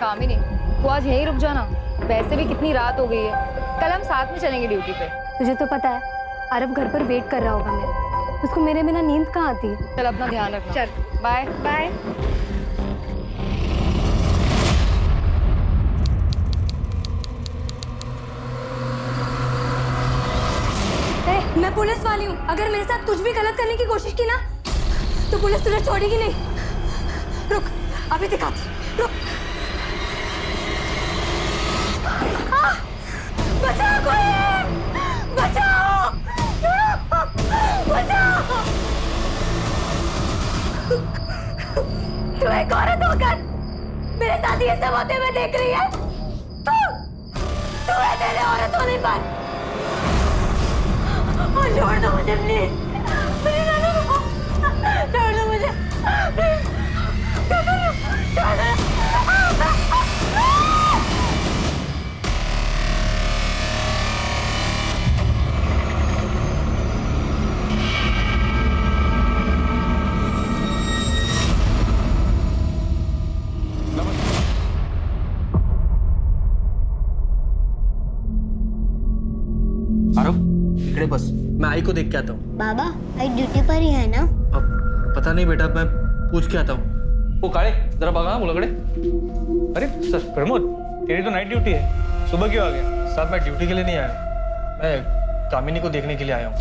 कामिनी, तू आज यहीं रुक जाना। वैसे भी कितनी रात हो गई है, कल हम साथ में चलेंगे ड्यूटी पे। तुझे तो पता है आरव घर पर वेट कर रहा होगा मेरा, उसको मेरे बिना नींद कहाँ आती है। चल अपना ध्यान रखना। चल बाय बाय। मैं पुलिस वाली हूँ, अगर मेरे साथ कुछ भी गलत करने की कोशिश की ना तो पुलिस तुझे छोड़ेगी नहीं। रुक, अभी दिखाती, रुक। बचाओ कोई, बचाओ, बचाओ। तू एक औरत होकर मेरे साथ ये सब होते हुए देख रही है। तू है तेरे औरत होने पर। छोड़ दो मुझे प्लीज, छोड़ दो मुझे प्लीज, छोड़ दो। इकडे बस, मैं आई को देख के आता हूँ। बाबा आई ड्यूटी पर ही है ना? अब पता नहीं बेटा, मैं पूछ के आता हूँ। वो काळे जरा बघा मुलाकडे। अरे सर प्रमोद, तेरी तो नाइट ड्यूटी है, सुबह क्यों आ गया? साहब मैं ड्यूटी के लिए नहीं आया, मैं कामिनी को देखने के लिए आया हूँ।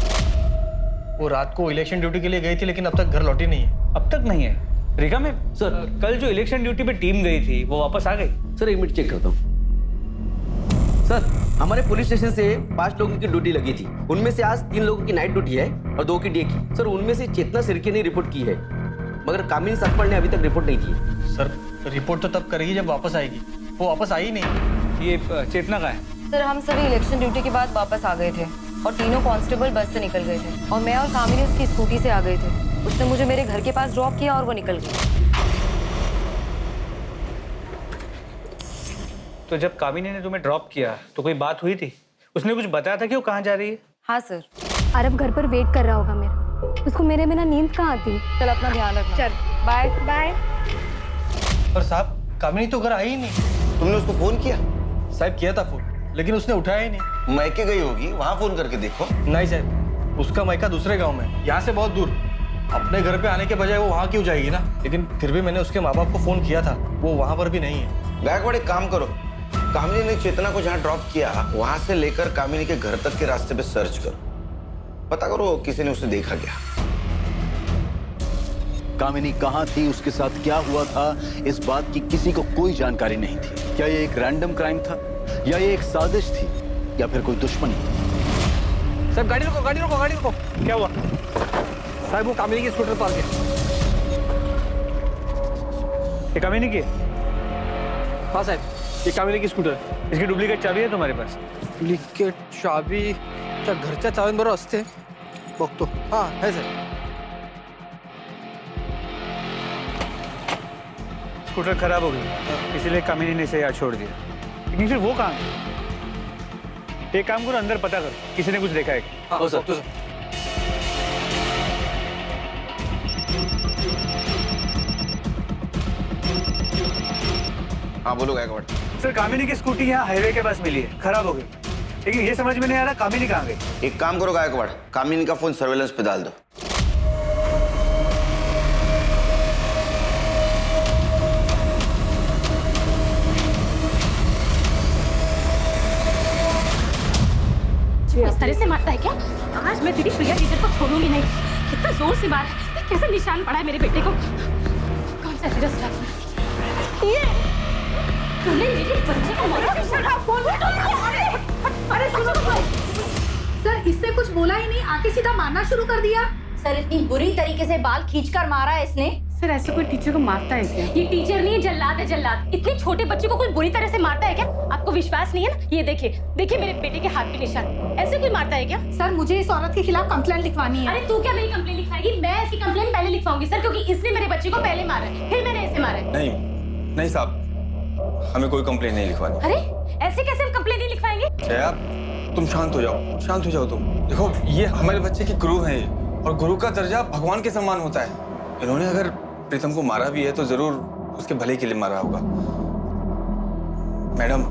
वो रात को इलेक्शन ड्यूटी के लिए गई थी, लेकिन अब तक घर लौटी नहीं है। अब तक नहीं है? रेखा में सर कल जो इलेक्शन ड्यूटी पे टीम गई थी वो वापस आ गई? सर एक मिनट चेक करता हूँ। सर हमारे पुलिस स्टेशन से 5 लोगों की ड्यूटी लगी थी, उनमें से आज 3 लोगों की नाइट ड्यूटी है और 2 की डे की। सर उनमें से चेतना सिरके ने रिपोर्ट की है, मगर कामिनी सतपाल ने अभी तक रिपोर्ट नहीं की है। सर रिपोर्ट तो तब करेगी जब वापस आएगी, वो वापस आई ही नहीं। ये चेतना का है? सर हम सभी इलेक्शन ड्यूटी के बाद वापस आ गए थे और तीनों कांस्टेबल बस से निकल गए थे और मैं और कामिनी उसकी स्कूटी से आ गए थे। उसने मुझे मेरे घर के पास ड्रॉप किया और वो निकल गई। तो जब कामिनी ने तुम्हें ड्रॉप किया तो कोई बात हुई थी? उसने कुछ बताया था कि वो कहाँ जा रही है? हाँ सर। आरव घर पर वेट कर रहा होगा मेरा, उसको मेरे बिना नींद कहाँ आती है। चल अपना ध्यान रखना। चल बाय बाय। पर साहब कामिनी तो घर आई ही नहीं। तुमने उसको फोन किया? साहब किया था फोन, लेकिन उसने उठाया ही नहीं। मैके गई होगी, वहां फोन करके देखो। नहीं साहब, उसका मायका दूसरे गांव में, यहाँ से बहुत दूर। अपने घर पे आने के बजाय वो वहाँ क्यों जाएगी ना? लेकिन फिर भी मैंने उसके माँ बाप को फोन किया था, वो वहाँ पर भी नहीं है। गायकवाड़ एक काम करो, कामिनी ने चेतना को जहाँ ड्रॉप किया वहां से लेकर कामिनी के घर तक के रास्ते पे सर्च करो, पता करो किसी ने उसे देखा क्या। कामिनी कहाँ थी, उसके साथ क्या हुआ था, इस बात की किसी को कोई जानकारी नहीं थी। क्या ये एक रैंडम क्राइम था या ये एक साजिश थी या फिर कोई दुश्मनी? साहब गाड़ी रोको, गाड़ी रोको, गाड़ी रोको। क्या हुआ? साहब वो कामिनी की स्कूटर पार्क है। ये कामिनी की? हाँ साहब, ये कामिनी की स्कूटर। इसकी डुप्लीकेट चाबी है तुम्हारे पास? डुप्लीकेट चाबी त्या घरच्या चावींबरोबर असते, बघतो। हाँ है सर। स्कूटर खराब हो गई, इसीलिए कामिनी ने इसे यहाँ छोड़ दिया। लेकिन फिर वो कहाँ है? एक काम करो, अंदर पता करो, किसी ने कुछ देखा है? हाँ सर। हाँ बोलो गायकवाड़। सर कामिनी की स्कूटी यहाँ हाईवे के पास मिली है, खराब हो गई, लेकिन ये समझ में नहीं आ रहा कामिनी कहाँ गई। एक काम करो गायकवाड़, कामिनी का फोन सर्वेलेंस पे डाल दो। इस तरह से मारता है क्या? आज मैं तेरी प्रिया टीचर को छोड़ूंगी नहीं। कितना जोर से मार, कैसे निशान पड़ा है मेरे बेटे को। कौन सा तेरा स्टाफ? ये तूने मेरे बच्चे को मारा? फोन अरे सुनो सर, इससे कुछ बोला ही नहीं, आके सीधा मारना शुरू कर दिया। सर इतनी बुरी तरीके से बाल खींचकर मारा है इसने। सर ऐसे कोई टीचर को मारता है क्या? ये टीचर नहीं है, जल्लाद है जल्लाद। इतने छोटे बच्चे को कोई बुरी तरह से मारता है क्या? आपको विश्वास नहीं है ना? ये देखिए देखिए मेरे बेटे के हाथ पे निशान, ऐसे कोई मारता है क्या? सर मुझे इस औरत के खिलाफ कंप्लेंट लिखवानी है। अरे तू क्या मेरी कंप्लेंट लिखवाएगी? मैं इसकी कंप्लेंट पहले लिखवाऊंगी सर, क्योंकि इसने मेरे बच्चे को पहले मारा है, फिर मैंने इसे मारा है। नहीं साहब, हमें कोई कंप्लेंट नहीं लिखवानी। अरे ऐसे कैसे हम कंप्लेंट नहीं लिखवाएंगे? जया तुम शांत हो जाओ, शांत हो जाओ तुम। देखो ये हमारे बच्चे की गुरु है और गुरु का दर्जा भगवान के समान होता है। इन्होंने अगर प्रीतम को मारा भी है तो जरूर उसके भले के लिए मारा होगा। मैडम,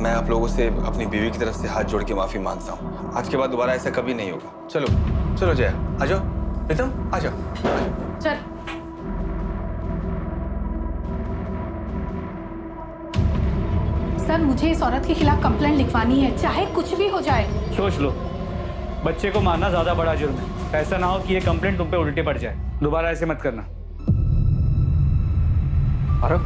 मैं आप लोगों से अपनी बीवी की तरफ से हाथ जोड़ के माफी मांगता हूँ। आज के बाद दोबारा ऐसा कभी नहीं होगा। चलो चलो जया, आ जाओ। प्रीतम आ जाओ, आ जाओ। चल। सर, मुझे इस औरत के खिलाफ कंप्लेंट लिखवानी है, चाहे कुछ भी हो जाए। सोच लो, बच्चे को मारना ज्यादा बड़ा जुर्म है। ऐसा ना हो कि ये कंप्लेंट तुम पे उल्टे पड़ जाए। दोबारा ऐसे मत करना। अरे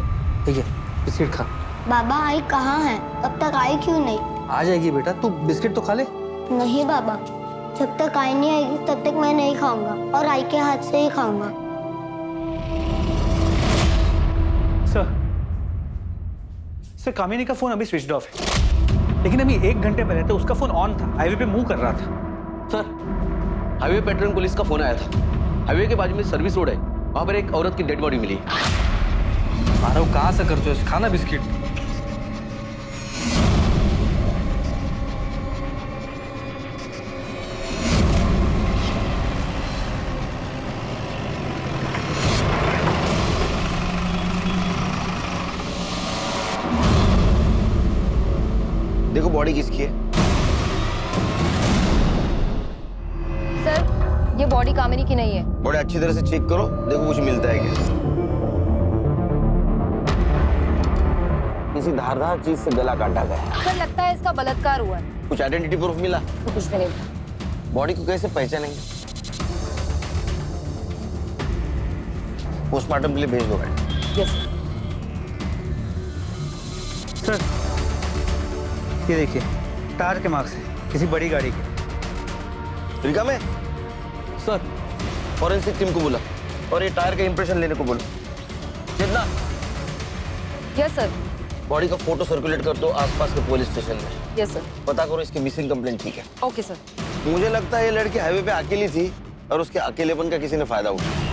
ठीक है, बिस्किट खा। बाबा आई कहाँ है? अब तक आई क्यों नहीं? आ जाएगी बेटा, तू बिस्किट तो खा ले। नहीं बाबा, जब तक आई नहीं आएगी तब तक मैं नहीं खाऊंगा, और आई के हाथ से ही खाऊंगा। सर, कामिनी का फोन अभी स्विच ऑफ है, लेकिन अभी 1 घंटे पहले तो उसका फोन ऑन था, हाईवे पे मूव कर रहा था। सर, हाईवे पेट्रोलिंग पुलिस का फोन आया था। हाईवे के बाजू में सर्विस रोड है, वहां पर एक औरत की डेड बॉडी मिली। मारो कहाँ से करते हो, खाना बिस्किट। देखो बॉडी किसकी है। सर, ये बॉडी कामिनी की नहीं है। बॉडी अच्छी तरह से चेक करो, देखो कुछ मिलता है क्या। किसी धारदार चीज से गला काटा गया है। सर, लगता है इसका बलात्कार हुआ है। कुछ आइडेंटिटी प्रूफ मिला? कुछ भी नहीं। बॉडी को कैसे पहचानेंगे? पोस्टमार्टम के लिए भेज दो गाड़ी। यस सर, ये देखिए, टायर के मार्क्स हैं, किसी बड़ी गाड़ी के। रिका में सर, फॉरेंसिक टीम को बोला और ये टायर का इंप्रेशन लेने को बोला। जितना यस सर। बॉडी का फोटो सर्कुलेट कर दो आसपास के पुलिस स्टेशन में। Yes sir. पता करो इसकी मिसिंग कंप्लेंट। ठीक है? Okay sir. मुझे लगता है ये लड़की हाईवे पे अकेली थी और उसके अकेलेपन का किसी ने फायदा उठाया।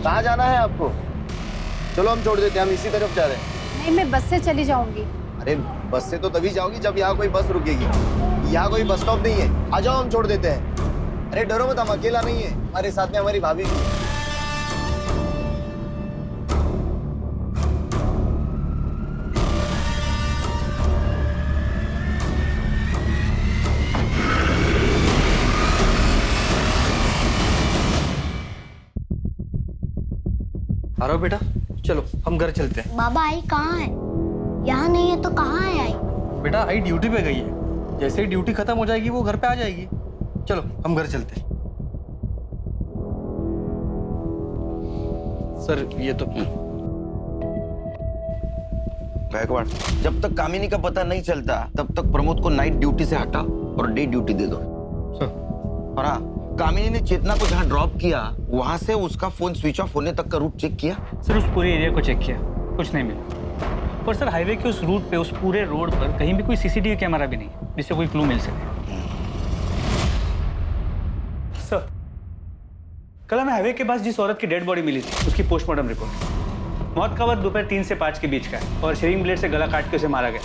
कहाँ जाना है आपको? चलो हम छोड़ देते हैं, हम इसी तरफ जा रहे हैं। नहीं, मैं बस से चली जाऊंगी। अरे बस से तो तभी जाओगी जब यहाँ कोई बस रुकेगी। यहाँ कोई बस स्टॉप नहीं है, आ जाओ हम छोड़ देते हैं। अरे डरो मत, हम अकेला नहीं है, हमारे साथ में हमारी भाभी भी है। आ रहा हो बेटा, चलो हम घर चलते हैं। बाबा आई कहाँ है? यहाँ नहीं है तो कहाँ है आई? बेटा आई ड्यूटी पे गई है, जैसे ही ड्यूटी खत्म हो जाएगी वो घर पे आ जाएगी। चलो हम घर चलते हैं। सर ये तो गायकवाड़, जब तक कामिनी का पता नहीं चलता तब तक प्रमोद को नाइट ड्यूटी से हटा और डे ड्यूटी दे दो। और हाँ, कामिनी ने चेतना को जहाँ ड्रॉप किया वहां से उसका फोन स्विच ऑफ होने तक का रूट चेक किया? सर, उस पूरे एरिया को चेक किया, कुछ नहीं मिला। पर सर, हाईवे के उस रूट पे, उस पूरे रोड पर कहीं भी कोई सीसीटीवी कैमरा भी नहीं जिससे कोई क्लू मिल सके। सर, कल हमें हाईवे के पास जिस औरत की डेड बॉडी मिली थी उसकी पोस्टमार्टम रिपोर्ट, मौत का वक्त दोपहर 3 से 5 के बीच का है और शेविंग ब्लेड से गला काट के उसे मारा गया।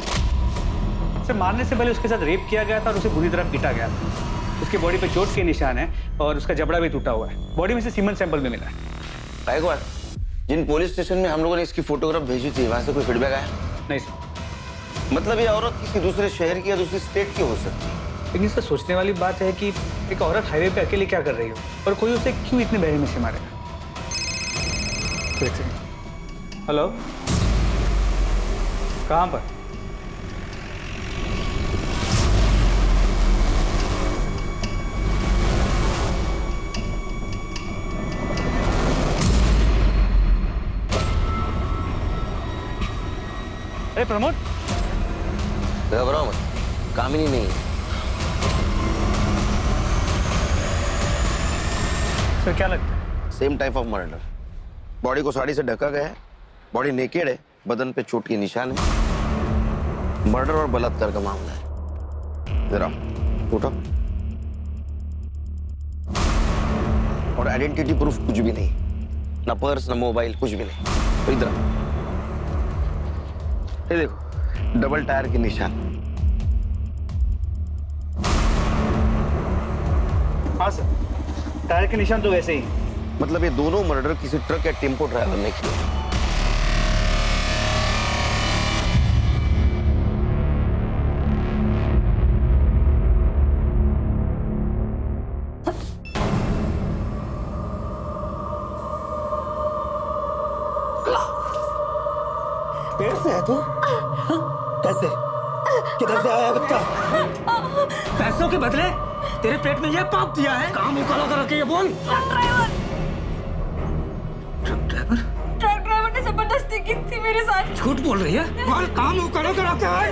सर, मारने से पहले उसके साथ रेप किया गया था और उसे बुरी तरह पीटा गया था। उसकी बॉडी पे चोट के निशान है और उसका जबड़ा भी टूटा हुआ है। बॉडी में से सीमन सैंपल भी मिला है। गायकवाड़, जिन पुलिस स्टेशन में हम लोगों ने इसकी फोटोग्राफ भेजी थी वहां से कोई फीडबैक आया? नहीं सर। मतलब ये औरत किसी दूसरे शहर की या दूसरी स्टेट की हो सकती है। लेकिन सर, सोचने वाली बात है कि एक औरत हाईवे पे अकेले क्या कर रही हो और कोई उसे क्यों इतने बेरहमी से मारेगा। हेलो, कहाँ पर? अरे प्रमोद, घबराओ मत, कामिनी नहीं है। सर, क्या लगता है? Same type of murder. Body को साड़ी से ढका गया है, बॉडी नेकेड है, बदन पे चोट के निशान है। मर्डर और बलात्कार का मामला है। जरा उठो। और आइडेंटिटी प्रूफ कुछ भी नहीं, ना पर्स ना मोबाइल, कुछ भी नहीं। तो इधर ये देखो, डबल टायर के निशान। हाँ सर, टायर के निशान तो वैसे ही। मतलब ये दोनों मर्डर किसी ट्रक या टेम्पो ड्राइवर ने किए। पेट से है तू? कैसे? किधर से आया बच्चा? पैसों के बदले तेरे पेट में ये पाप दिया है? काम उकाला करके ये बोल। ट्रक ड्राइवर ने जबरदस्ती की थी मेरे साथ। झूठ बोल रही है? बोल, काम उकाला कराके आए।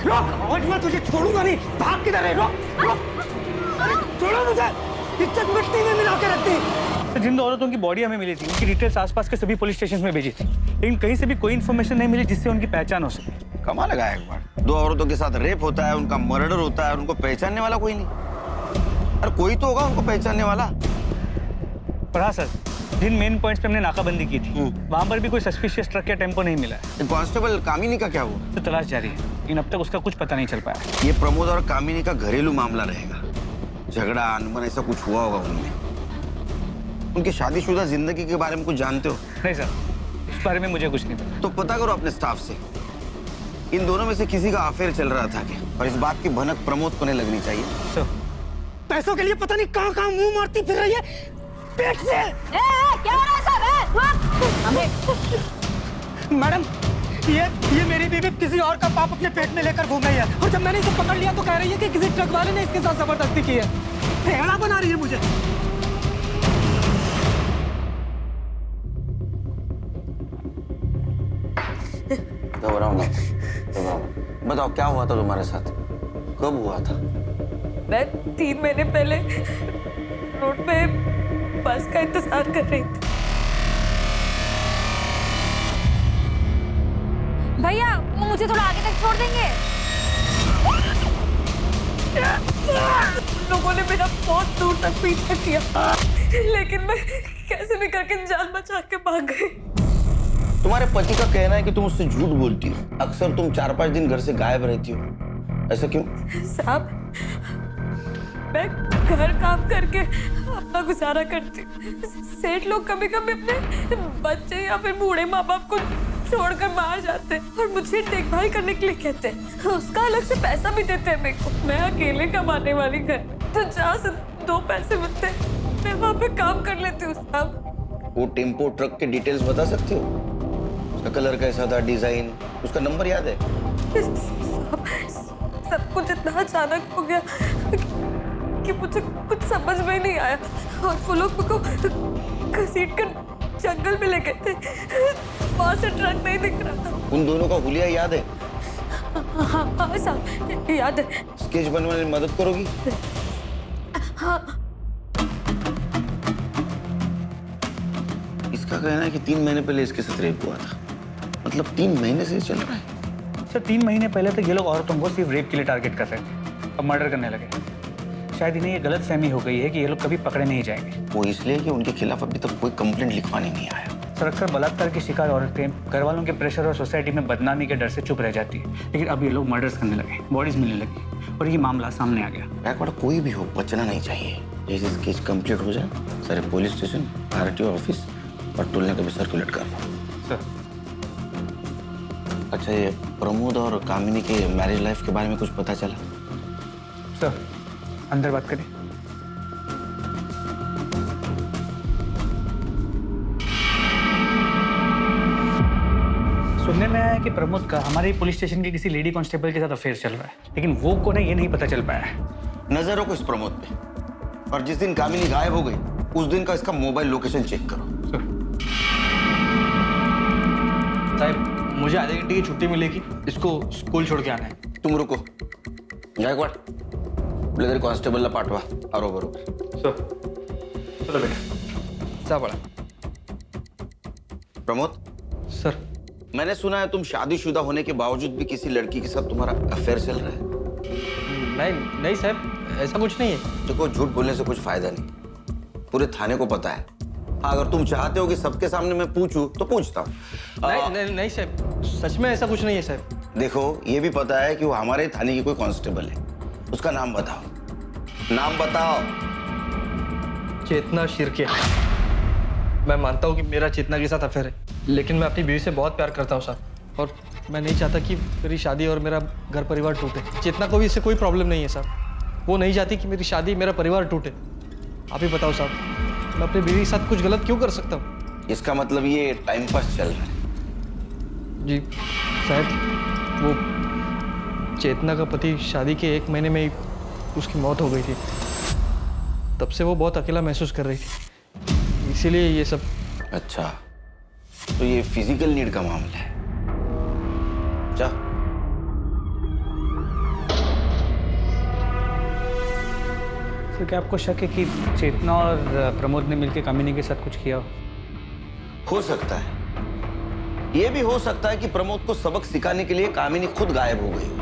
रोक, आज मैं तुझे छोड़ूंगा नहीं। भाग किधर है? रोक, रोक। अरे छोड़ो मुझे। इज्जत मिट्टी में मिला के रखती। जिन दो औरतों की बॉडी हमें मिली थी, उनकी डिटेल्स आसपास के सभी पुलिस स्टेशन में भेजी थी, लेकिन कहीं से भी कोई इन्फॉर्मेशन नहीं मिली जिससे उनकी पहचान हो सके। कमाल लगा एक बार। दो औरतों के साथ रेप होता है, उनका मर्डर होता है, और उनको पहचानने वाला कोई नहीं। अरे कोई तो होगा उनको पहचानने वाला। पर हाँ सर, जिन मेन पॉइंट्स पे हमने नाकाबंदी की थी, वहां पर भी कोई सस्पिशियस ट्रक या टेम्पो नहीं मिला है। कांस्टेबल कामिनी का क्या हुआ? तो तलाश जारी है, लेकिन अब तक उसका कुछ पता नहीं चल पाया। ये प्रमोद और कामिनी का घरेलू मामला रहेगा। झगड़ा, अनबन ऐसा कुछ हुआ होगा उनमें। उनकी शादीशुदा जिंदगी के बारे में कुछ जानते हो? नहीं सर, इस बारे में मुझे कुछ नहीं पता। तो पता करो अपने स्टाफ से। इन दोनों में से किसी का अफेयर चल रहा था क्या? और इस बात की भनक प्रमोद को नहीं लगनी चाहिए। सर, पैसों के लिए पता नहीं कहाँ मुंह मारती फिर रही है। पेट से। क्या हो रहा है सब? मैडम, ये मेरी बीवी किसी और का पाप अपने पेट में लेकर घूम रही है, और जब मैंने इसे पकड़ लिया तो कह रही है कि किसी ट्रक वाले ने इसके साथ जबरदस्ती की है। भेड़ा बना रही है मुझे। घबराओ मत, बताओ क्या हुआ था तुम्हारे साथ? कब हुआ था? मैं 3 महीने पहले रोड पे बस का इंतजार कर रही थी। भैया, मुझे थोड़ा आगे तक छोड़ देंगे? लोगों ने मेरा बहुत दूर तक पीछा किया, लेकिन मैं कैसे भी करके जान बचा के भाग गई। तुम्हारे पति का कहना है कि तुम उससे झूठ बोलती हो। अक्सर तुम 4-5 दिन घर से गायब रहती हो। ऐसा क्यों? साहब, मैं घर काम करके अपना गुजारा करती हूँ। सेठ लोग कभी कभी अपने बच्चे या फिर बूढ़े माँ बाप को छोड़कर बाहर जाते हैं और मुझे देखभाल करने के लिए कहते हैं। उसका अलग से पैसा भी देते हैं मेरे को। मैं अकेले कमाने वाली घर, तो जहाँ से 2 पैसे मिलते हैं मैं वहाँ पे काम कर लेती हूँ। साहब, वो टेम्पो ट्रक के डिटेल्स बता सकते हो? उसका कलर कैसा था, डिजाइन, उसका नंबर याद है? सब कुछ इतना अचानक हो गया कि मुझे कुछ समझ में नहीं आया, और वो लोग मुझको घसीट कर जंगल में ले गए थे। वहां से ट्रक नहीं दिख रहा था। उन दोनों का हुलिया याद है? हाँ साहब, याद है। स्केच बनवाने में मदद करोगी? हाँ। इसका कहना है कि 3 महीने पहले इसके साथ रेप हुआ था। मतलब 3 महीने से चल रहा है। सर, 3 महीने पहले तक ये लोग औरतों को सिर्फ रेप के लिए टारगेट कर रहे थे, अब मर्डर करने लगे। शायद इन्हें ये गलत फहमी हो गई है कि ये लोग कभी पकड़े नहीं जाएंगे। वो इसलिए कि उनके खिलाफ अभी तक कोई कंप्लेंट लिखवाने नहीं आया। सर, अक्सर बलात्कार की शिकार औरतें घर वालों के प्रेशर और सोसाइटी में बदनामी के डर से चुप रह जाती है, लेकिन अब ये लोग मर्डर्स करने लगे, बॉडीज मिलने लगी, और ये मामला सामने आ गया। बैकवर्ड कोई भी हो, बचना नहीं चाहिए। जैसे केस कंप्लीट हो जाए, सारे पुलिस स्टेशन, आरटीओ ऑफिस और टोलने का भी सर्कुलेट कर दो। सर, अच्छा, ये प्रमोद और कामिनी के मैरिज लाइफ के बारे में कुछ पता चला? सर, अंदर बात करें। सुनने में आया है कि प्रमोद का हमारे पुलिस स्टेशन के किसी लेडी कांस्टेबल के साथ अफेयर चल रहा है, लेकिन वो कौन है ये नहीं पता चल पाया है। नजर रखो इस प्रमोद पे, और जिस दिन कामिनी गायब हो गई उस दिन का इसका मोबाइल लोकेशन चेक करो। साहब, मुझे आधे घंटे की छुट्टी मिलेगी, इसको स्कूल छोड़ के आना है। तुम रुको, गायकवाड़ ब्लेजर कांस्टेबल पाठवा आरो बरोबर। सर, चलो बेटा। जा बड़ा। प्रमोद सर, मैंने सुना है तुम शादीशुदा होने के बावजूद भी किसी लड़की के साथ तुम्हारा अफेयर चल रहा है। नहीं साहब, ऐसा कुछ नहीं है। देखो, झूठ बोलने से कुछ फायदा नहीं, पूरे थाने को पता है। हाँ, अगर तुम चाहते हो कि सबके सामने मैं पूछूं तो पूछता हूँ। नहीं साहब, सच में ऐसा कुछ नहीं है साहब। देखो ये भी पता है कि वो हमारे थाने की कोई कांस्टेबल है। उसका नाम बताओ, नाम बताओ। चेतना शिर्के। मैं मानता हूँ कि मेरा चेतना के साथ अफेयर है, लेकिन मैं अपनी बीवी से बहुत प्यार करता हूँ साहब, और मैं नहीं चाहता कि मेरी शादी और मेरा घर परिवार टूटे। चेतना को भी इससे कोई प्रॉब्लम नहीं है साहब, वो नहीं चाहती कि मेरी शादी मेरा परिवार टूटे। आप ही बताओ साहब, मैं अपनी बीवी के साथ कुछ गलत क्यों कर सकता हूँ? इसका मतलब ये टाइम पास चल रहा है। जी साहब, वो चेतना का पति शादी के 1 महीने में ही उसकी मौत हो गई थी। तब से वो बहुत अकेला महसूस कर रही थी, इसीलिए ये सब। अच्छा, तो ये फिजिकल नीड का मामला है। जा। सर क्या आपको शक है कि चेतना और प्रमोद ने मिलकर कामिनी के साथ कुछ किया हो सकता है। ये भी हो सकता है कि प्रमोद को सबक सिखाने के लिए कामिनी खुद गायब हो गई हो।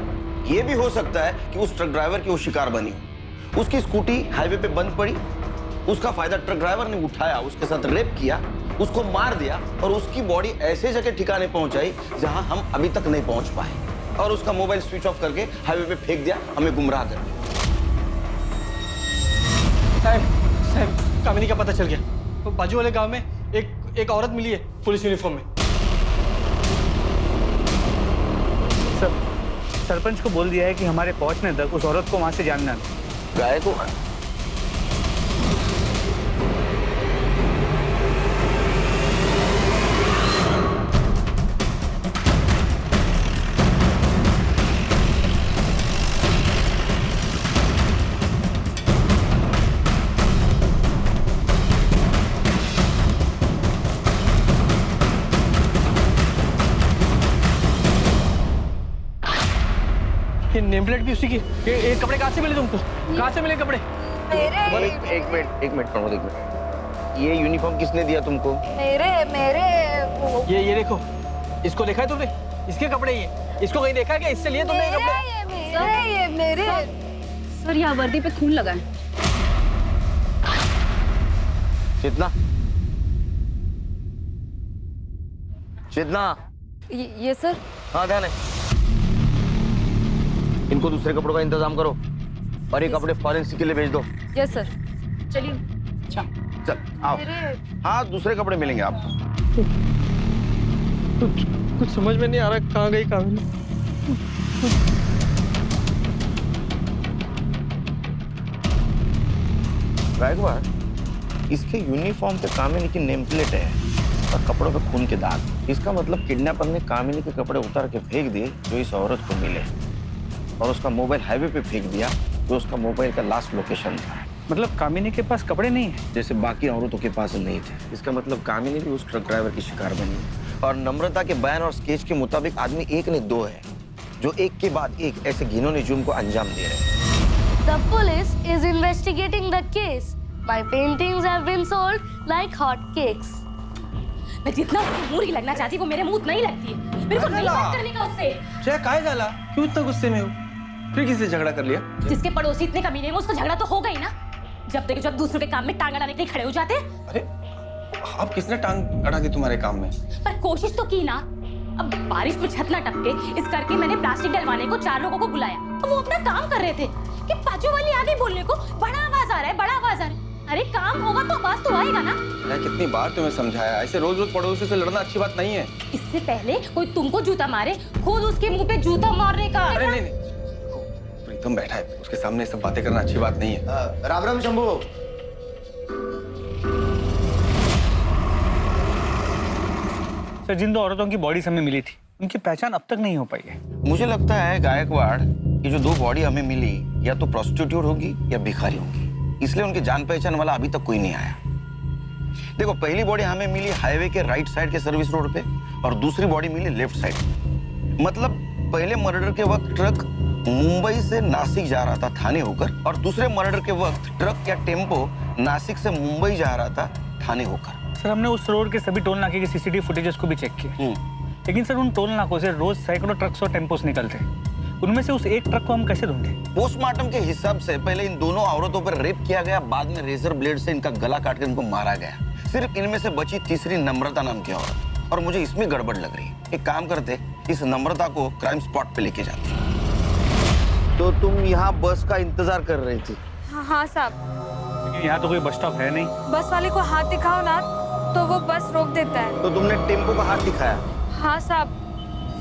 ये भी हो सकता है कि उस ट्रक ड्राइवर की वो शिकार बनी हो। उसकी स्कूटी हाईवे पे बंद पड़ी, उसका फायदा ट्रक ड्राइवर ने उठाया, उसके साथ रेप किया, उसको मार दिया और उसकी बॉडी ऐसे जगह ठिकाने पहुंचाई जहां हम अभी तक नहीं पहुंच पाए, और उसका मोबाइल स्विच ऑफ करके हाईवे पे फेंक दिया, हमें गुमराह कर दिया। साहब, कामिनी का पता चल गया। तो बाजू वाले गांव में एक औरत मिली है पुलिस यूनिफॉर्म में। सरपंच को बोल दिया है कि हमारे पहुंचने तक उस औरत को वहां से जानना। गायकवाड़, ये नेम प्लेट भी उसी की। ये कपड़े कहाँ से मिले तुमको? कहाँ से मिले कपड़े? एक मिनट प्रमोद, एक मिनट। ये यूनिफॉर्म किसने दिया तुमको? ये देखो, इसको देखा है तुमने? इसके कपड़े ये। इसको कहीं देखा क्या? इससे लिए तुमने कपड़े? सर यहाँ वर्दी पे खून लगा है। चेतना, चेतना। ये सर। हाँ ध्यान है। इनको दूसरे कपड़ों का इंतजाम करो और ये कपड़े फॉरेंसिक के लिए भेज दो। Yes sir. चलिए। चल आओ। हाँ दूसरे कपड़े मिलेंगे आपको। कुछ समझ में नहीं आ रहा कहाँ गई कामिनी। गायकवाड़, इसके यूनिफॉर्म पे कामिनी की नेम प्लेट है और कपड़ों पे खून के दाग। इसका मतलब किडनैपर ने कामिनी के कपड़े उतार के फेंक दिए जो इस औरत को मिले, और उसका मोबाइल हाईवे पे फेंक दिया जो उसका मोबाइल का लास्ट लोकेशन था। मतलब कामिनी के पास कपड़े नहीं है जैसे बाकी औरतों के पास नहीं थे। इसका मतलब कामिनी भी उस ट्रक ड्राइवर की शिकार बनी, और नम्रता के बयान और स्केच के मुताबिक आदमी एक ने दो है जो एक के बाद एक ऐसे घिनौने जुर्म को अंजाम दे रहे हैं। The police is investigating the case. My paintings have been sold like hot cakes. मैं जितना उसकी मुंह नहीं लगना चाहती वो मेरे मुंह नहीं लगती है। मेरे को नहीं बात करने का उससे। जय काय झाला? क्यों इतना गुस्से में हो? फिर किससे झगड़ा कर लिया? जिसके पड़ोसी इतने कमीने हैं उसको झगड़ा तो होगा ही ना। जब देखो जब दूसरों के काम में टांग अड़ाने के लिए खड़े हो जाते हैं। अरे आप किसने टांग अड़ा दी तुम्हारे काम में? पर कोशिश तो की ना। अब बारिश में छत ना टपके इस करके मैंने प्लास्टिक डलवाने को 4 लोगों को बुलाया, और वो अपना काम कर रहे थे कि बाजू वाली आ गई बोलने को, बड़ा आवाज आ रहा है, बड़ा आवाज आ रहा है। अरे काम होगा तो आवाज तो आएगा ना। मैं कितनी बार तुम्हें समझाया, ऐसे रोज रोज पड़ोसी से लड़ना अच्छी बात नहीं है। इससे पहले कोई तुमको जूता मारे, खुद उसके मुंह पे जूता मारने का। अरे नहीं, प्रीतम बैठा है, उसके सामने सब बातें करना अच्छी बात नहीं है। राम राम शंभू। सर, जिन 2 औरतों की बॉडीज हमें मिली थी उनकी पहचान अब तक नहीं हो पाई है। मुझे लगता है गायकवाड़, ये जो 2 बॉडी हमें मिली या तो प्रोस्टिट्यूट होगी या भिखारी होगी, इसलिए उनकी जान पहचान वाला अभी तक कोई नहीं आया। देखो, पहली बॉडी हमें मिली हाईवे के राइट साइड के सर्विस रोड पे और दूसरी बॉडी मिली लेफ्ट साइड। मतलब पहले मर्डर के वक्त ट्रक मुंबई से नासिक जा रहा था थाने होकर, और दूसरे मर्डर के वक्त ट्रक या टेम्पो नासिक से मुंबई जा रहा था थाने होकर। सर, हमने उस रोड के सभी टोल नाके के सीसीटीवी फुटेजेस को भी चेक किया, लेकिन सर उन टोल नाकों से रोज सैकड़ों ट्रक्स और टेम्पोस निकलते हैं। उनमें से उस एक ट्रक को हम कैसे ढूंढे? पोस्टमार्टम के हिसाब से पहले इन दोनों औरतों पर रेप किया गया, बाद में रेजर ब्लेड से इनका गला काट कर इनको मारा गया। सिर्फ इनमें से बची तीसरी नम्रता नाम की औरत, और मुझे इसमें गड़बड़ लग रही है। एक काम करते, इस नम्रता को क्राइम स्पॉट पे लेके जाते। तो तुम यहाँ बस का इंतजार कर रही थी? हाँ साहब। लेकिन यहाँ तो कोई बस स्टॉप है नहीं। बस वाले को हाथ दिखाओ ना तो वो बस रोक देता है। तो तुमने टेम्पो का हाथ दिखाया? हाँ साहब,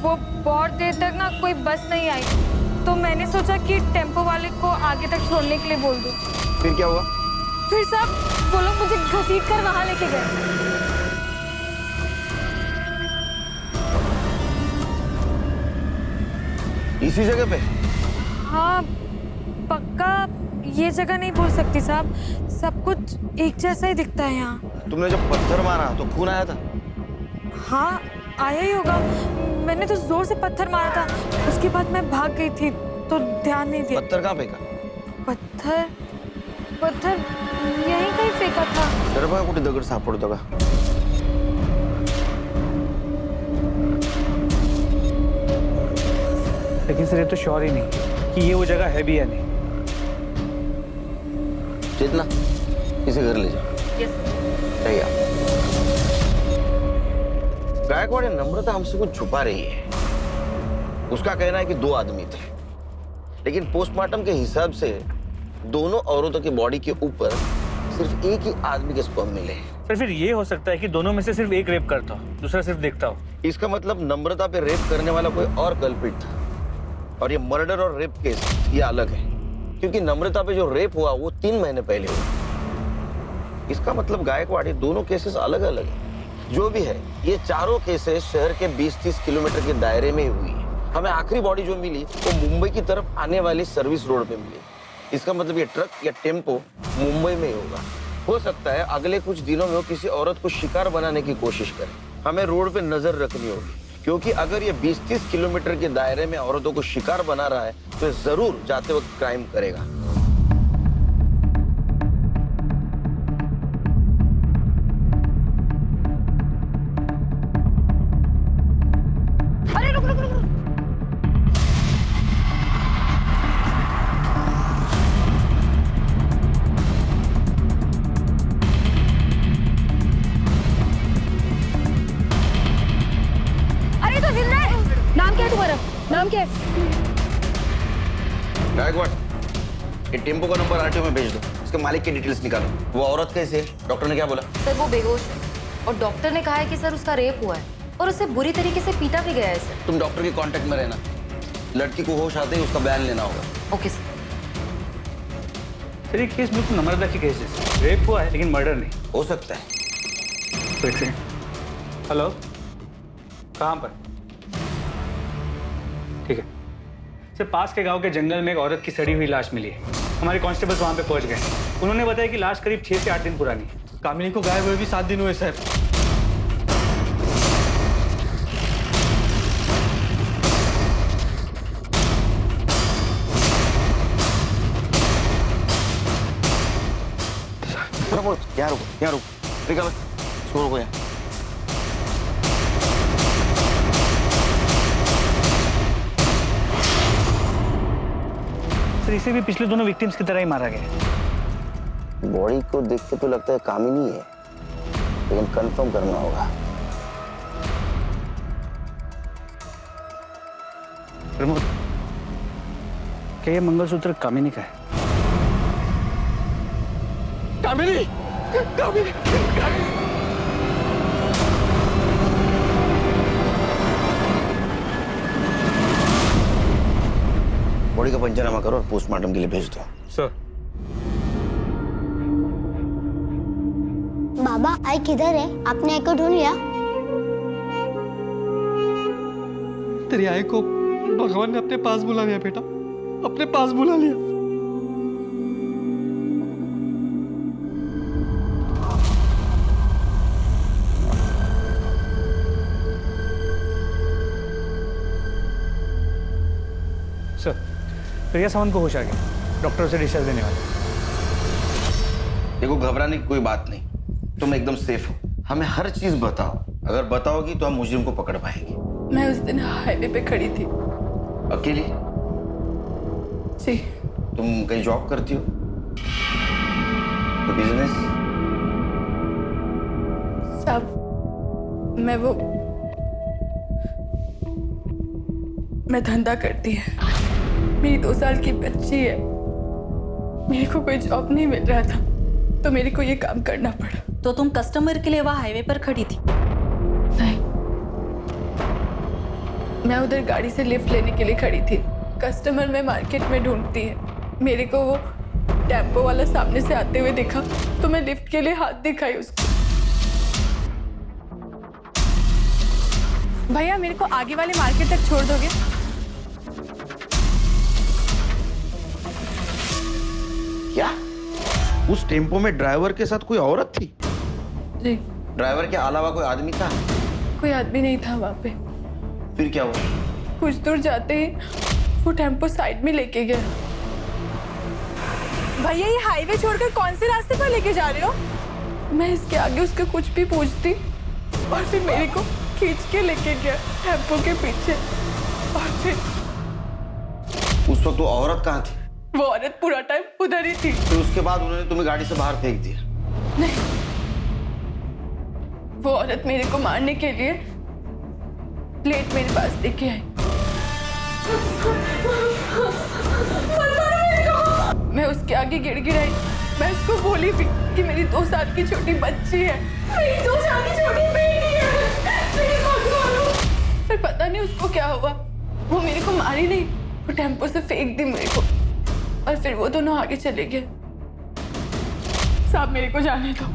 वो बहुत देर तक ना कोई बस नहीं आई तो मैंने सोचा कि टेम्पो वाले को आगे तक छोड़ने के लिए बोल दूं। फिर क्या हुआ? फिर साहब वो लोग मुझे घसीट कर वहां लेके गए। इसी जगह पे? हाँ पक्का ये जगह नहीं बोल सकती साहब, सब कुछ एक जैसा ही दिखता है यहाँ। तुमने जब पत्थर मारा तो खून आया था? हाँ आया ही होगा, मैंने तो जोर से पत्थर मारा था, उसके बाद मैं भाग गई थी तो ध्यान नहीं दिया। पत्थर कहाँ फेंका? पत्थर पत्थर यहीं कहीं फेंका था। जरा बघा कुठे दगड सापडतो का? लेकिन सर ये तो श्योर ही नहीं कि ये वो जगह है भी या नहीं। चेतना, इसे घर ले जाओ। सही है। गायकवाड़ नम्रता हमसे कुछ छुपा रही है। उसका कहना है कि 2 आदमी थे, लेकिन पोस्टमार्टम के हिसाब से दोनों औरतों की बॉडी के ऊपर सिर्फ एक ही आदमी के स्पर्म मिले हैं। सर फिर ये हो सकता है कि दोनों में से सिर्फ एक रेप करता हो, दूसरा सिर्फ देखता हो। इसका मतलब नम्रता पे रेप करने वाला कोई और कल्प्रिट था, और ये मर्डर और रेप केस ये अलग है, क्योंकि नम्रता पे जो रेप हुआ वो 3 महीने पहले हुआ। इसका मतलब गायकवाड़ दोनों केसेस अलग अलग है। जो भी है, ये चारों केसेस शहर के 20-30 किलोमीटर के दायरे में ही हुई है। हमें आखिरी बॉडी जो मिली वो मुंबई की तरफ आने वाली सर्विस रोड पे मिली। इसका मतलब ये ट्रक या टेम्पो मुंबई में ही होगा। हो सकता है अगले कुछ दिनों में वो किसी औरत को शिकार बनाने की कोशिश करे। हमें रोड पे नजर रखनी होगी, क्योंकि अगर ये 20-30 किलोमीटर के दायरे में औरतों को शिकार बना रहा है तो जरूर जाते वक्त क्राइम करेगा। अरे रुक रुक रुक रुक। अरे तो जिंदा है। नाम क्या है तुम्हारा? नाम क्या है? गायकवाड़, ये टेम्पो का नंबर आरटीओ में भेज दो। इसके मालिक की डिटेल्स निकालो। वो औरत कैसे है? डॉक्टर ने क्या बोला? सर वो बेहोश है और डॉक्टर ने कहा है कि सर उसका रेप हुआ है और उसे बुरी तरीके से पीटा भी गया है सर। तुम डॉक्टर के कांटेक्ट में रहना। लड़की को होश आते ही उसका बयान लेना होगा। Okay sir. सर ये केस बिल्कुल नम्रता की केस है। रेप हुआ है लेकिन मर्डर नहीं हो सकता है। एक सेकंड। हेलो, कहाँ पर? ठीक है सर, पास के गांव के जंगल में एक औरत की सड़ी हुई लाश मिली है। हमारे कांस्टेबल्स वहां पे पहुंच गए। उन्होंने बताया कि लाश करीब 6 से 8 दिन पुरानी है। कामिनी को गायब हुए भी 7 दिन हुए साहब। यहाँ रुको, यहाँ रुको। निकालो, इसको रुको यहाँ। सर इसे भी पिछले दोनों विक्टिम्स की तरह ही मारा गया। बॉडी को देख के तो लगता है कामिनी है, लेकिन कंफर्म करना होगा। प्रमोद, क्या ये मंगलसूत्र कामिनी का है? कामिनी, कामिनी, कामिनी। बॉडी का पंचनामा करो और पोस्टमार्टम के लिए भेज दो। सर। बाबा आई किधर है? आपने आई को ढूंढ लिया? तेरी आई को भगवान ने अपने पास बुला लिया बेटा, अपने पास बुला लिया। सर प्रिया सावंत को होश आ गया। डॉक्टर उसे डिस्चार्ज देने वाले। देखो, घबराने की कोई बात नहीं, तुम एकदम सेफ हो। हमें हर चीज बताओ। अगर बताओगी तो हम मुजरिम को पकड़ पाएंगे। मैं उस दिन हाईवे पे खड़ी थी। अकेली? जी। तुम कहीं जॉब करती हो? तो बिजनेस? सब मैं वो मैं धंधा करती है, मेरी 2 साल की बच्ची है, मेरे को कोई जॉब नहीं मिल रहा था तो मेरे को ये काम करना पड़ा। तो तुम कस्टमर के लिए वहाँ हाईवे पर खड़ी थी? नहीं, मैं उधर गाड़ी से लिफ्ट लेने के लिए खड़ी थी। कस्टमर में मार्केट में ढूंढती है, मेरे को वो टेम्पो वाला सामने से आते हुए देखा तो मैं लिफ्ट के लिए हाथ दिखाई उसको। भैया मेरे को आगे वाले मार्केट तक छोड़ दोगे? क्या उस टेम्पो में ड्राइवर के साथ कोई औरत थी? जी। ड्राइवर के अलावा कोई आदमी था? कोई आदमी नहीं था वहाँ पे। फिर क्या हुआ? कुछ दूर जाते ही वो टेम्पो साइड में लेके गया। भैया ये हाईवे छोड़कर कौन से रास्ते पर लेके जा रहे हो? मैं इसके आगे उसको कुछ भी पूछती और फिर मेरे को खींच के लेके गया टेम्पो के पीछे। और फिर उस वक्त वो औरत कहाँ थी? वो औरत पूरा टाइम उधर ही थी। फिर उसके बाद उन्होंने तुम्हें गाड़ी से बाहर फेंक दिया? नहीं, वो औरत मेरे को मारने के लिए प्लेट मेरे पास लेके आई। मैं उसके आगे गिड़गिड़ाई। मैं उसको बोली भी कि मेरी 2 साल की छोटी बच्ची है, मेरी 2 साल की छोटी बेटी है। फिर पता नहीं उसको क्या हुआ, वो मेरे को मारी नहीं, वो टेम्पो से फेंक दी मेरे को और फिर वो दोनों आगे चले गए। साहब मेरे को जाने दो,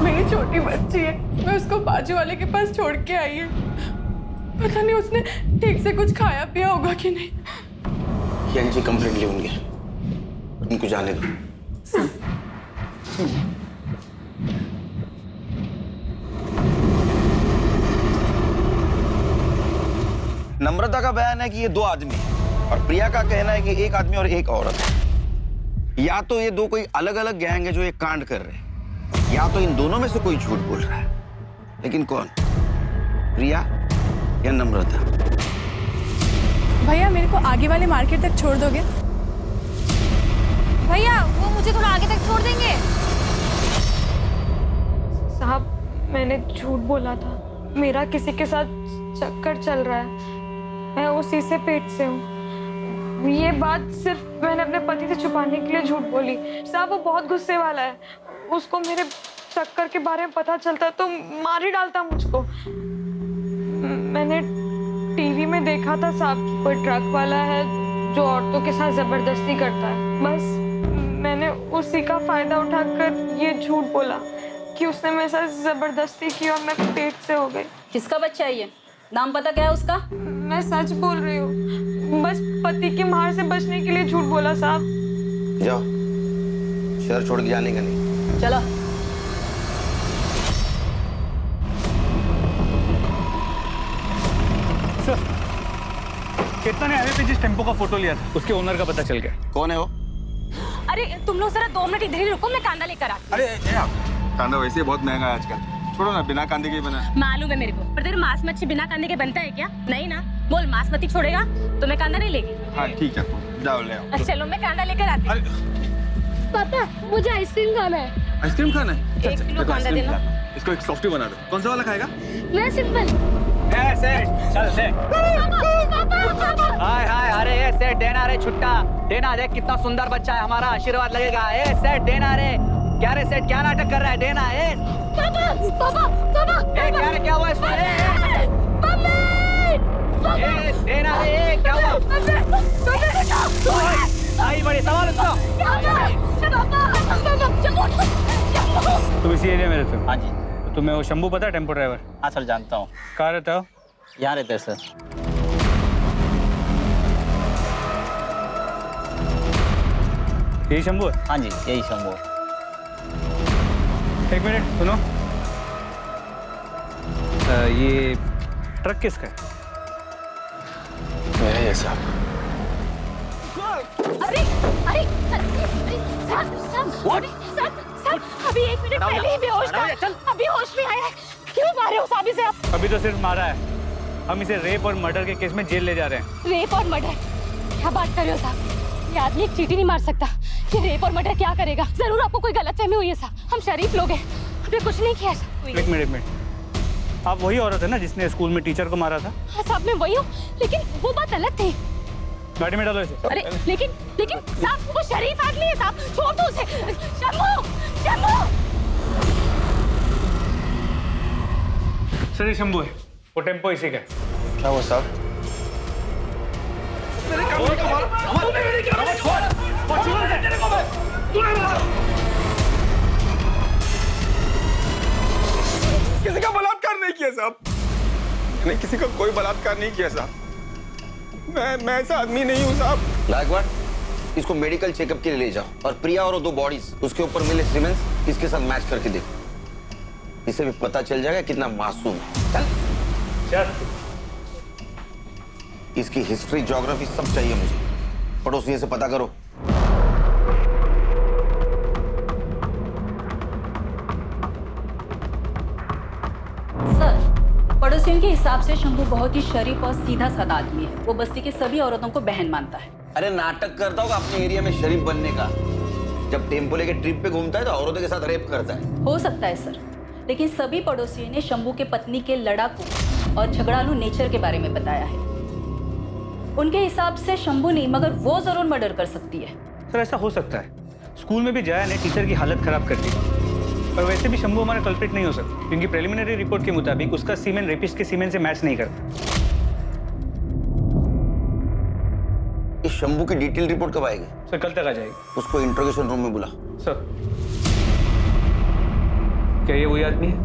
मेरी छोटी बच्ची है, मैं उसको बाजू वाले के पास छोड़ के आई है। पता नहीं उसने ठीक से कुछ खाया पिया होगा कि नहीं। जी कंप्लेंट ले उनके, उनको जाने दो। नम्रता का बयान है कि ये 2 आदमी हैं और प्रिया का कहना है कि 1 आदमी और 1 औरत है। या तो ये 2 कोई अलग अलग गैंग है जो ये कांड कर रहे हैं, या तो इन दोनों में से कोई झूठ बोल रहा है। लेकिन कौन? प्रिया या नम्रता? भैया मेरे को आगे वाले मार्केट तक छोड़ दोगे? भैया वो मुझे थोड़ा आगे तक छोड़ देंगे? साहब मैंने झूठ बोला था, मेरा किसी के साथ चक्कर चल रहा है, मैं उसी से पेट से हूँ। ये बात सिर्फ मैंने अपने पति से छुपाने के लिए झूठ बोली। साहब वो बहुत गुस्से वाला है, उसको मेरे चक्कर के बारे में पता चलता तो मार ही डालता मुझको। मैंने टीवी में देखा था साहब कि कोई ट्रक वाला है जो औरतों के साथ जबरदस्ती करता है, बस मैंने उसी का फायदा उठाकर ये झूठ बोला कि उसने मेरे साथ जबरदस्ती की और मैं पेट से हो गई। किसका बच्चा है ये? नाम पता क्या है उसका? मैं सच बोल रही हूँ, बस पति के मार से बचने के लिए झूठ बोला साहब। जाओ, शहर छोड़ के जाने का नहीं। चलो। सर, चेतना ने हाईवे पे जिस टेम्पो का फोटो लिया था उसके ओनर का पता चल गया। कौन है वो? अरे तुम लोग जरा 2 मिनट इधर ही रुको, मैं कांदा लेकर आती हूँ। अरे कांदा वैसे बहुत महंगा है आजकल, छोड़ो ना, बिना कांदे के बना। मालूम है मेरे को, पर तेरे मांस मच्छी बिना कांदे के बनता है क्या? नहीं ना, बोल मांस मच्छी छोड़ेगा तो मैं कांदा नहीं लेगी। हाँ ठीक है, जाओ ले आओ। चलो मैं कांदा लेकर आती हूँ। पापा मुझे आइसक्रीम खाना है। आइसक्रीम खाना है? 1 किलो कांदा देना। इसको एक सॉफ्टी बना दो। कौन सा वाला खाएगा? मैं सिंपल। चल से। हाय हाय, अरे ये सेठ देना रे छुट्टा देना, देख कितना सुंदर बच्चा है हमारा, आशीर्वाद लगेगा। ए सेठ देना रे, क्या रे सेठ क्या नाटक कर रहा है? देना है। पापा पापा पापा क्या रे, क्या हुआ इसको? देना रे, क्या हुआ? आई बड़ी सवाल उसको। तुम इसी एरिया में रहते हो? हाँ जी। तो तुम्हें वो शंभू पता है, टेम्पो ड्राइवर? हाँ सर जानता हूँ। कहाँ रहता हो? यहाँ रहते हैं सर। यही शंभू है? हाँ जी यही शंभू। 1 मिनट सुनो, ये ट्रक किसका है? मेरा है साहब। अरे अरे सर, अभी 1 मिनट पहले ही बेहोश था, अभी होश में आया है। क्यों मारे हो साहब इसे आप? अभी तो सिर्फ मारा है, हम इसे रेप और मर्डर के केस में जेल ले जा रहे हैं। रेप और मर्डर? क्या बात कर रहे हो साहब? ये आदमी एक चींटी नहीं मार सकता, ये रेप और मर्डर क्या करेगा? जरूर आपको कोई गलतफहमी हुई है साहब, हम शरीफ लोग हैं, हमने कुछ नहीं किया। 1 मिनट आप वही औरत है ना जिसने स्कूल में टीचर को मारा था? हाँ साहब मैं वही हूँ, लेकिन वो बात अलग थी। गाड़ी में डालो इसे। अरे लेकिन साहब वो शरीफ आदमी है साहब, छोड़ दो उसे। शंभू, शंभू। सर ये शंभू है, वो टेम्पो इसी का है। क्या हुआ साहब? किसी का बलात्कार नहीं किया साहब, मैंने किसी का कोई बलात्कार नहीं किया साहब। मैं ऐसा आदमी नहीं हूँ साहब। गायकवाड़, इसको मेडिकल चेकअप के लिए ले जाओ और प्रिया और वो 2 बॉडीज उसके ऊपर मिले सीमेंस इसके साथ मैच करके देखो। इसे भी पता चल जाएगा कितना मासूम है। चल। इसकी हिस्ट्री, ज्योग्राफी सब चाहिए मुझे। पड़ोसियों से पता करो। पड़ोसियों के हिसाब से शंभू बहुत ही शरीफ और सीधा साधा आदमी है। वो बस्ती की सभी औरतों को बहन मानता है। अरे नाटक करता होगा अपने एरिया में शरीफ बनने का। जब टेम्पो लेके ट्रिप पे घूमता है तो औरतों के साथ रेप करता है। हो सकता है सर, लेकिन सभी पड़ोसियों ने शंभू के पत्नी के लड़ाकू और झगड़ालू नेचर के बारे में बताया है। उनके हिसाब से शंभू नहीं मगर वो जरूर मर्डर कर सकती है। सर ऐसा हो सकता है, स्कूल में भी जया ने टीचर की हालत खराब कर दी, पर वैसे भी शंभू हमारा कल्प्रिट नहीं हो सकता क्योंकि प्रिलिमिनरी रिपोर्ट के मुताबिक उसका सीमेन रेपिस्ट के सीमेन से मैच नहीं करता। इस शंभू की डिटेल रिपोर्ट कब आएगी? सर कल तक आ जाएगी। उसको इंट्रोगेशन रूम में बुला। सर क्या ये वही आदमी है?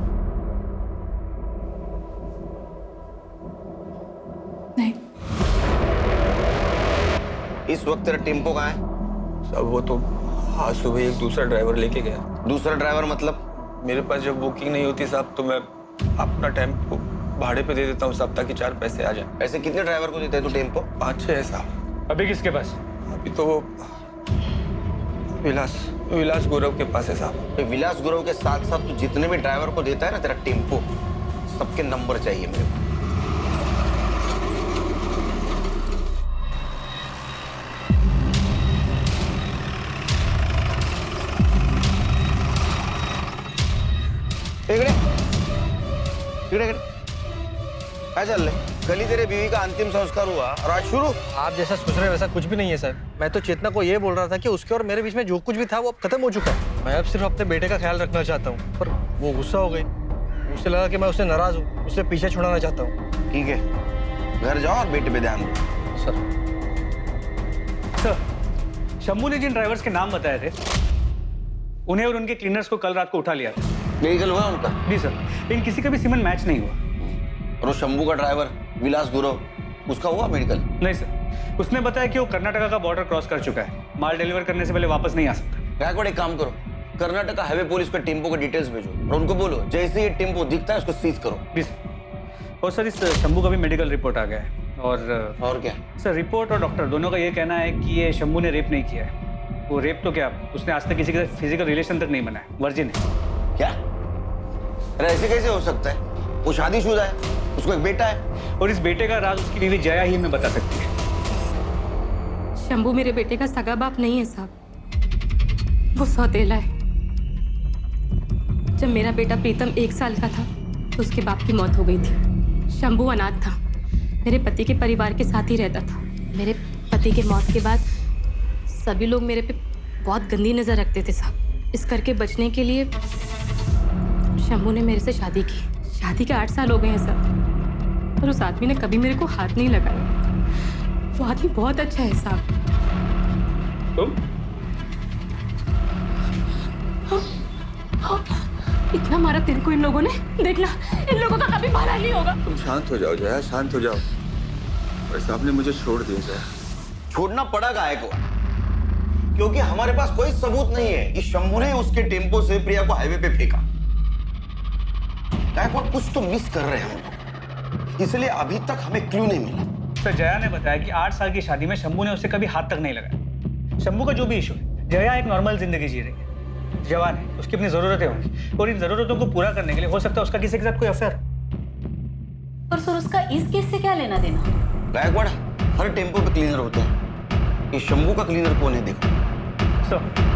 नहीं। इस वक्त तेरा टेम्पो कहाँ है? साहब वो तो आज सुबह एक दूसरा ड्राइवर लेके गया। दूसरा ड्राइवर मतलब? मेरे पास जब बुकिंग नहीं होती साहब तो मैं अपना टेम्पो भाड़े पे दे देता हूँ साहब, ताकि 4 पैसे आ जाए। ऐसे कितने ड्राइवर को देते हैं तू टेम्पो? 5-6 है साहब। अभी किसके पास? अभी तो वो विलास गौरव के पास है साहब। तो विलास गुरु के साथ साथ तू जितने भी ड्राइवर को देता है ना तेरा टेम्पो, सबके नंबर चाहिए मेरे को। क्या चल रहा है? कल ही तेरे बीवी का अंतिम संस्कार हुआ और आज शुरू? आप जैसा सोच रहे हैं वैसा कुछ भी नहीं है सर। मैं तो चेतना को ये बोल रहा था कि उसके और मेरे बीच में जो कुछ भी था वो अब खत्म हो चुका है। मैं अब सिर्फ अपने बेटे का ख्याल रखना चाहता हूँ, पर वो गुस्सा हो गई। उसे लगा कि मैं उससे नाराज हूँ, उससे पीछे छुड़ाना चाहता हूँ। ठीक है, घर जाओ और बेटे पे ध्यान दो। सर शंभू ने जिन ड्राइवर्स के नाम बताए थे उन्हें और उनके क्लीनर्स को कल रात को उठा लिया था। मेडिकल हुआ उनका? जी सर, लेकिन किसी का भी सीमेन मैच नहीं हुआ। और वो शंभू का ड्राइवर विलास गुरु, उसका हुआ मेडिकल? नहीं सर, उसने बताया कि वो कर्नाटका का बॉर्डर क्रॉस कर चुका है, माल डिलीवर करने से पहले वापस नहीं आ सकता। गायकवाड़ एक काम करो, कर्नाटका हाईवे पुलिस को टेम्पो के डिटेल्स भेजो और उनको बोलो जैसे ये टेम्पो दिखता है उसको सीज करो। जी सर। और सर इस शंभू का भी मेडिकल रिपोर्ट आ गया है। और क्या सर? रिपोर्ट और डॉक्टर दोनों का ये कहना है कि ये शंभू ने रेप नहीं किया है। वो रेप तो क्या, उसने आज तक किसी के साथ फिजिकल रिलेशन तक नहीं बनाया, वर्जिन है। क्या? अरे ऐसे कैसे हो सकता है? वो शादीशुदा है, उसको एक बेटा है। और इस बेटे का राज उसकी बीवी जया ही में बता सकती है। शंभू मेरे बेटे का सगा बाप नहीं है साहब, वो सौतेला है। जब मेरा बेटा प्रीतम 1 साल का था तो उसके बाप की मौत हो गई थी। शंभू अनाथ था, मेरे पति के परिवार के साथ ही रहता था। मेरे पति के मौत के बाद सभी लोग मेरे पे बहुत गंदी नज़र रखते थे साहब। इस करके बचने के लिए शंभू ने मेरे से शादी की। शादी के 8 साल हो गए हैं सर, पर उस आदमी ने कभी मेरे को हाथ नहीं लगाया। वो आदमी बहुत अच्छा है साहब। तुम? इतना मारा तेरे को इन लोगों ने, देखना इन लोगों का कभी भला नहीं होगा। तुम शांत हो जाओ जया, शांत हो जाओ। वैसे आपने मुझे छोड़ दिया जया। छोड़ना पड़ा गायकवाड़, क्योंकि हमारे पास कोई सबूत नहीं है कि शंभू ने उसके टेम्पो से प्रिया को हाईवे पे फेंका। गायकवाड़ कुछ तो मिस कर रहे हैं हम लोग, इसलिए अभी तक हमें क्लू नहीं मिला। सर जया ने बताया कि 8 साल की शादी में शंभू ने उसे कभी हाथ तक नहीं लगाया। शंभू का जो भी इशू है, जया एक नॉर्मल जिंदगी जी रही है, जवान है, उसकी अपनी जरूरतें होंगी और इन जरूरतों को पूरा करने के लिए हो सकता है उसका किसी के साथ कोई अफेयर। पर सर उसका इस केस से क्या लेना देना? गायकवाड़ हर टेम्पो पे क्लीनर होते हैं, ये शंभू का क्लीनर कौन है देखो। सर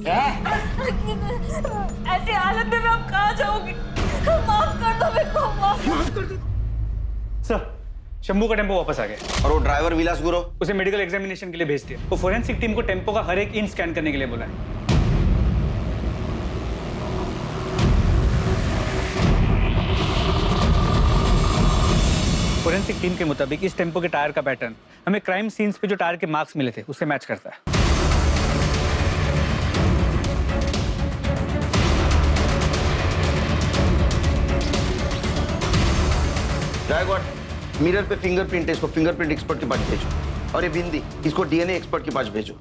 क्या? ऐसी हालत में मैं अब कहाँ जाऊंगी? माफ कर दो मेरे को, माफ कर दो। सर, शंभू का टेम्पो वापस आ गया। और वो ड्राइवर विलास गुरु? उसे मेडिकल एग्जामिनेशन के लिए भेज दिया। वो फोरेंसिक टीम को टेम्पो का हर एक इंच स्कैन करने के लिए बोला है। फोरेंसिक टीम के मुताबिक इस टेम्पो के टायर का पैटर्न हमें क्राइम सीन्स पे जो टायर के मार्क्स मिले थे उससे मैच करता है। गायकवाड़, मिरर पे फिंगरप्रिंट है, इसको फिंगरप्रिंट एक्सपर्ट के पास भेजो। और ये बिंदी, इसको डीएनए एक्सपर्ट के पास भेजो।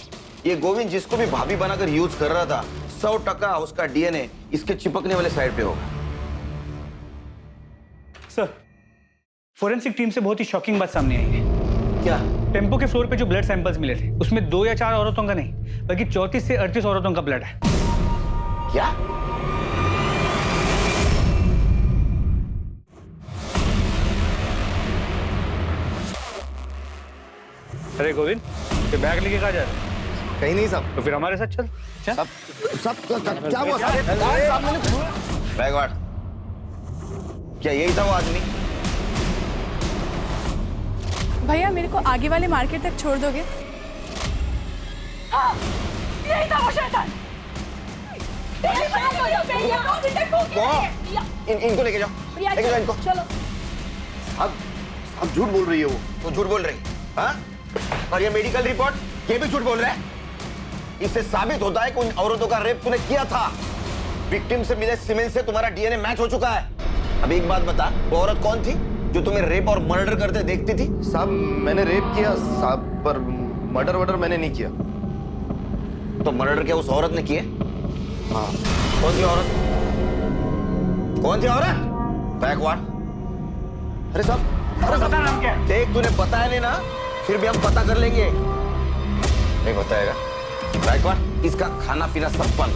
ये गोविंद जिसको भी भाभी बनाकर यूज कर रहा था, 100% उसका डीएनए इसके चिपकने वाले साइड पे होगा। सर, फोरेंसिक टीम से बहुत ही शॉकिंग बात सामने आई है। क्या? टेम्पो के फ्लोर पे जो ब्लड सैंपल्स मिले थे उसमें 2 या 4 औरतों का नहीं बल्कि 34 से 38 औरतों का ब्लड है। क्या? अरे गोविंद, ये बैग लेके कहाँ जा रहे हैं? कहीं नहीं साहब। तो फिर हमारे साथ चल। सब क्या हुआ? गायकवाड़, क्या यही था वो आदमी? भैया मेरे को आगे वाले मार्केट तक छोड़ दोगे? हाँ, यही था वो शैतान। इनको लेके जाओ, लेके जाओ इनको। चलो। अब झूठ बोल रही है वो। तो झूठ बोल रही, हाँ? और ये मेडिकल रिपोर्ट, ये भी झूठ बोल रहा है। इससे साबित होता है कि उन औरतों का रेप तूने किया था। विक्टिम से मिले सीमेंट से तुम्हारा डीएनए मैच हो चुका है। अब एक बात बता, वो औरत कौन थी जो तुम्हें रेप और मर्डर करते देखती थी? साहब मैंने रेप किया साहब, पर मर्डर वर्डर मैंने नहीं किया। तो मर्डर क्या उस औरत ने किए? हाँ। कौन थी औरत? कौन थी औरत? गायकवाड़। अरे साहब, अरे पता नाम क्या है? देख, तूने बताया नहीं ना, फिर भी हम पता कर लेंगे। नहीं बताएगा? गायकवाड़, इसका खाना पीना सब बंद।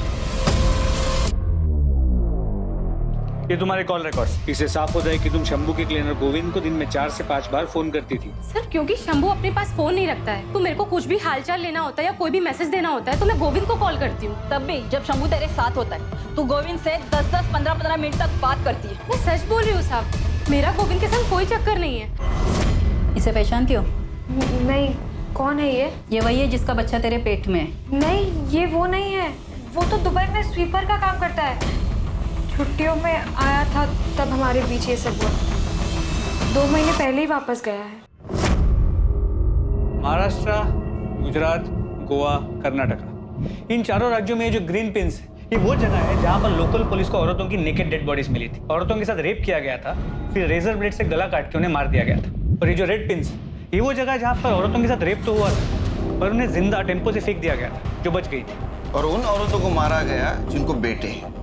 ये तुम्हारे कॉल रिकॉर्ड्स। इससे साफ होता है कि तुम शंभू के क्लीनर गोविंद को दिन में 4 से 5 बार फोन करती थी। सर, क्योंकि शंभू अपने पास फोन नहीं रखता है, तो मेरे को कुछ भी हालचाल लेना होता है या कोई भी मैसेज देना होता है तो मैं गोविंद को कॉल करती हूँ। तब भी जब शंभू तेरे साथ होता है तू गोविंद से 10-10, 15-15 मिनट तक बात करती है। मैं सच बोल रही हूँ साहब, मेरा गोविंद के संग कोई चक्कर नहीं है। इसे पहचानती हो? नहीं, कौन है ये? ये वही है जिसका बच्चा तेरे पेट में है। नहीं, ये वो नहीं है। वो तो दुबई में स्वीपर का काम करता है। छुट्टियों में आया था तब हमारे बीच ये सब हुआ। 2 महीने पहले ही वापस गया है। महाराष्ट्र, गुजरात, गोवा, कर्नाटका, इन चारों राज्यों में जो ग्रीन पिन्स, ये वो जगह है जहाँ पर लोकल पुलिस को औरतों की नेकेड डेड बॉडीज मिली थी। औरतों के साथ रेप किया गया था, फिर रेजर ब्लेड से गला काट के उन्हें मार दिया गया था। और ये जो रेड पिन्स, ये वो जगह है जहाँ पर औरतों के साथ रेप तो हुआ था और उन्हें जिंदा टेम्पो से फेंक दिया गया था, जो बच गई थी। और उन औरतों को मारा गया जिनको बेटे हैं,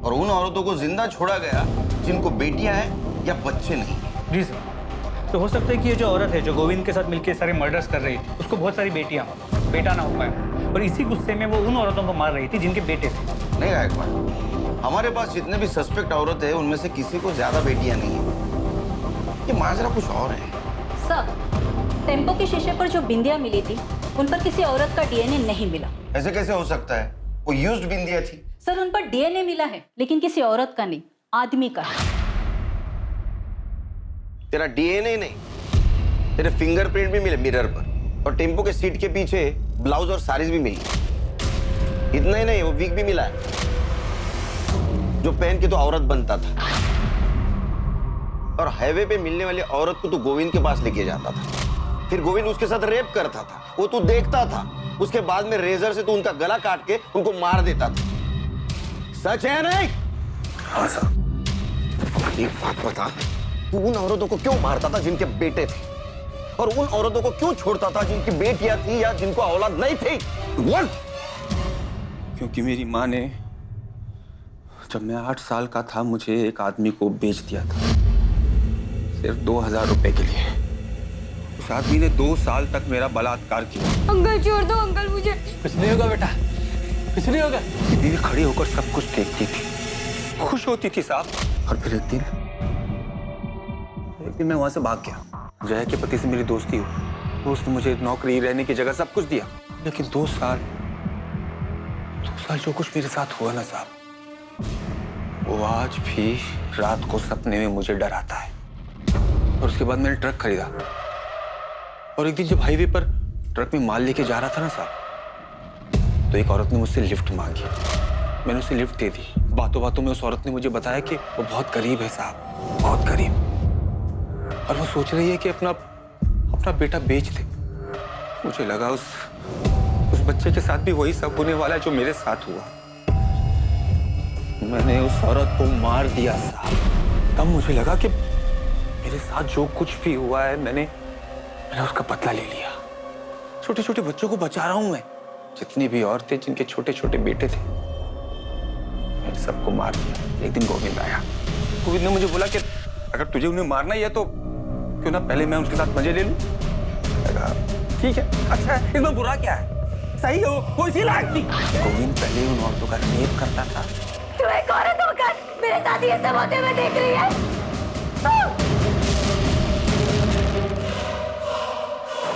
और उन औरतों को जिंदा छोड़ा गया जिनको बेटियां हैं या बच्चे नहीं। जी सर। तो हो सकता है कि ये जो औरत है जो गोविंद के साथ मिलकर सारे मर्डर्स कर रही थी, उसको बहुत सारी बेटियां हो, बेटा ना हो पाया, और इसी गुस्से में वो उन औरतों को मार रही थी जिनके बेटे थे। नहीं गायकवाड़, हमारे पास जितने भी सस्पेक्ट औरत है उनमें से किसी को ज्यादा बेटियां नहीं है। ये माजरा कुछ और है। सर, टेम्पो के शीशे पर जो बिंदियां मिली थी उन पर किसी औरत का डीएनए नहीं मिला। ऐसे कैसे हो सकता है? वो यूज्ड बिंदियां थी। सर, उन पर डीएनए मिला है लेकिन किसी औरत का नहीं, आदमी का है। तेरा डीएनए नहीं, तेरे फिंगरप्रिंट भी मिले मिरर पर, और टेम्पो के सीट के पीछे ब्लाउज और साड़ीज भी मिली। इतना ही नहीं, वो विग भी मिला है जो पहन के तो औरत बनता था। और हाईवे पे मिलने वाली औरत को तो गोविंद के पास लेके जाता था, फिर गोविंद उसके साथ रेप करता था, वो तू देखता था। उसके बाद में रेजर से तू उनका गला काट के उनको मार देता था। सच है नहीं? हाँ सर। एक बात बता, तू उन औरतों को क्यों मारता था जिनके बेटे थे, और उन औरतों को क्यों छोड़ता था जिनकी बेटियां थी या जिनको औलाद नहीं थी? बोल। क्योंकि मेरी माँ ने जब मैं 8 साल का था मुझे एक आदमी को बेच दिया था, सिर्फ 2000 रुपए के लिए। उस आदमी ने 2 साल तक मेरा बलात्कार किया। अंकल छोड़ दो अंकल मुझे। कुछ नहीं होगा बेटा, कुछ नहीं होगा। दीदी खड़ी होकर सब कुछ देखती थी, खुश होती थी साहब। और फिर एक दिन मैं वहां से भाग गया। जया के पति से मेरी दोस्ती हुई, उसने मुझे नौकरी, रहने की जगह सब कुछ दिया, लेकिन 2 साल साल जो कुछ मेरे साथ हुआ ना साहब, वो आज भी रात को सपने में मुझे डराता है। और उसके बाद मैंने ट्रक खरीदा और एक दिन जब हाईवे पर ट्रक में माल लेके जा रहा था ना साहब, तो एक औरत ने मुझसे लिफ्ट मांगी। मैंने उसे लिफ्ट दे दी। बातों बातों में उस औरत ने मुझे बताया कि वो बहुत गरीब है साहब, बहुत गरीब, और वो सोच रही है कि अपना बेटा बेच दे। मुझे लगा उस बच्चे के साथ भी वही सब होने वाला है जो मेरे साथ हुआ। मैंने उस औरत को मार दिया साहब। तब मुझे लगा कि मेरे साथ जो कुछ भी हुआ है मैंने उसका बदला ले लिया। छोटे छोटे बच्चों को बचा रहा हूं मैं। जितनी भी औरतें जिनके छोटे छोटे बेटे थे, मैंने सबको मार दिया। एक दिन गोविंद आया। गोविंद ने मुझे बोला कि अगर तुझे उन्हें मारना ही है तो क्यों ना पहले मैं उनके साथ मजे ले लूं। ठीक है, अच्छा है, इसमें बुरा क्या है? सही हो, वो इसी लायक थी। गोविंद पहले उन औरतों का रेप करता था। तू एक औरत होकर मेरे साथ ये सब होते हुए देख रही है?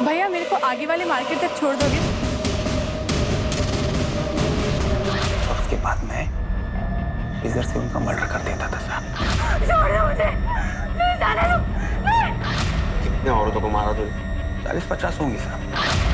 भैया मेरे को आगे वाले मार्केट तक छोड़ दोगे? और उसके बाद मैं इधर से उनका मर्डर कर देता था साहब। छोड़ दो मुझे, नहीं जाने दो। कितने औरतों को मारा तूने? 40-50 होंगी साहब।